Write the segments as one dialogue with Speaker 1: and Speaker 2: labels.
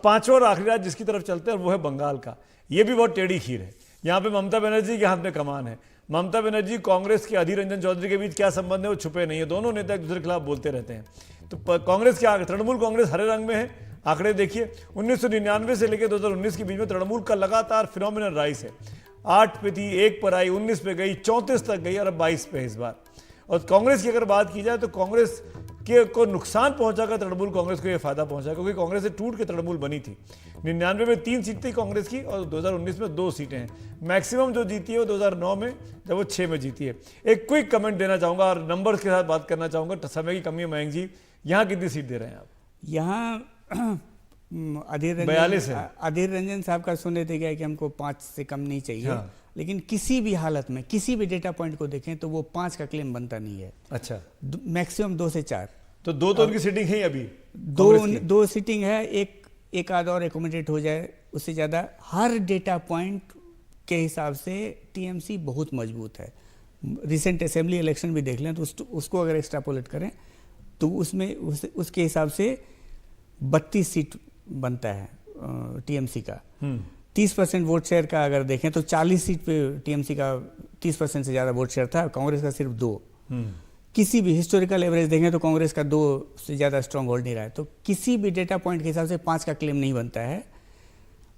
Speaker 1: पांचवा और आखिरी राज्य जिसकी तरफ चलते हैं वो है बंगाल का। ये भी बहुत टेढ़ी खीर है। यहाँ पे ममता बनर्जी के हाथ में कमान है। ममता बनर्जी कांग्रेस के अधीर रंजन चौधरी के बीच क्या संबंध है वो छुपे नहीं है। दोनों नेता एक दूसरे के खिलाफ बोलते रहते हैं। तो कांग्रेस के आगे तृणमूल कांग्रेस हरे रंग में है। आंकड़े देखिए 1999 से लेकर 2019 के बीच में तृणमूल का लगातार फिनोमिनल राइज है। 8 पे थी, 1 पर आई, 19 पे गई, 34 तक गई और अब 22 पे इस बार। और कांग्रेस की अगर बात की जाए तो कांग्रेस के को नुकसान पहुंचाकर तृणमूल कांग्रेस को यह फायदा पहुंचा, क्योंकि कांग्रेस से टूट के तृणमूल बनी थी। 99 में 3 सीट थी कांग्रेस की और 2019 में 2 सीटें हैं। मैक्सिमम जो जीती है वो 2009 में, जब वो 6 में जीती है। एक क्विक कमेंट देना चाहूंगा और नंबर्स के साथ बात करना चाहूंगा। समय की कमी है मयंक जी, यहाँ कितनी सीट दे रहे हैं आप?
Speaker 2: यहाँ अधीर
Speaker 1: 42 है।
Speaker 2: अधीर रंजन साहब का सुनने थे क्या कि हमको 5 से कम नहीं चाहिए। हाँ। लेकिन किसी भी हालत में किसी भी डेटा पॉइंट को देखें तो वो 5 का क्लेम बनता नहीं है।
Speaker 1: अच्छा,
Speaker 2: मैक्सिमम 2 से 4।
Speaker 1: तो 2 तो उनकी सीटिंग है अभी,
Speaker 2: दो सीटिंग है। एक आध और एकोमोडेट हो जाए, उससे ज़्यादा। हर डेटा पॉइंट के हिसाब से टीएमसी बहुत मजबूत है। रिसेंट असेंबली इलेक्शन भी देख लें तो उसको अगर एक्स्ट्रापोलेट करें तो उसमें उसके हिसाब से 32 सीट बनता है टीएमसी का। 30% वोट शेयर का अगर देखें तो 40 सीट पे टीएमसी का 30% से ज़्यादा वोट शेयर था, कांग्रेस का सिर्फ 2। किसी भी हिस्टोरिकल एवरेज देखें तो कांग्रेस का 2 से ज़्यादा स्ट्रांग होल्ड नहीं रहा है। तो किसी भी डेटा पॉइंट के हिसाब से 5 का क्लेम नहीं बनता है।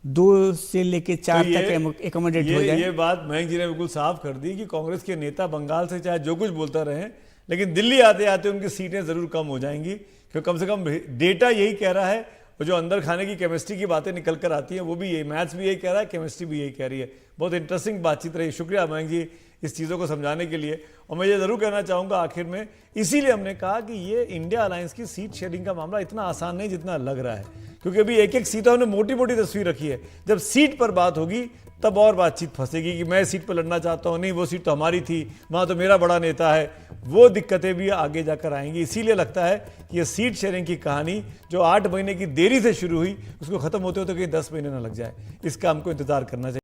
Speaker 2: 2 से लेके 4
Speaker 1: तो
Speaker 2: तक एकोमोडेट हो जाए।
Speaker 1: ये बात मयंक जी ने बिल्कुल साफ कर दी कि कांग्रेस के नेता बंगाल से चाहे जो कुछ बोलता रहे, लेकिन दिल्ली आते आते उनकी सीटें जरूर कम हो जाएंगी, क्योंकि कम से कम डेटा यही कह रहा है। वो जो अंदर खाने की केमिस्ट्री की बातें निकल कर आती हैं वो भी यही, मैथ्स भी यही कह रहा है, केमिस्ट्री भी यही कह रही है। बहुत इंटरेस्टिंग बातचीत रही। शुक्रिया मयंक जी इस चीज़ों को समझाने के लिए। और मैं ये ज़रूर कहना चाहूँगा आखिर में, इसीलिए हमने कहा कि ये इंडिया अलायंस की सीट शेयरिंग का मामला इतना आसान नहीं जितना लग रहा है, क्योंकि अभी एक एक सीटों हमने मोटी मोटी तस्वीर रखी है। जब सीट पर बात होगी तब और बातचीत फंसेगी कि मैं सीट पर लड़ना चाहता हूँ, नहीं वो सीट तो हमारी थी, वहाँ तो मेरा बड़ा नेता है। वो दिक्कतें भी आगे जाकर आएंगी। इसीलिए लगता है कि ये सीट शेयरिंग की कहानी जो 8 महीने की देरी से शुरू हुई, उसको खत्म होते होते कहीं 10 महीने ना लग जाए। इसका हमको इंतजार करना चाहिए।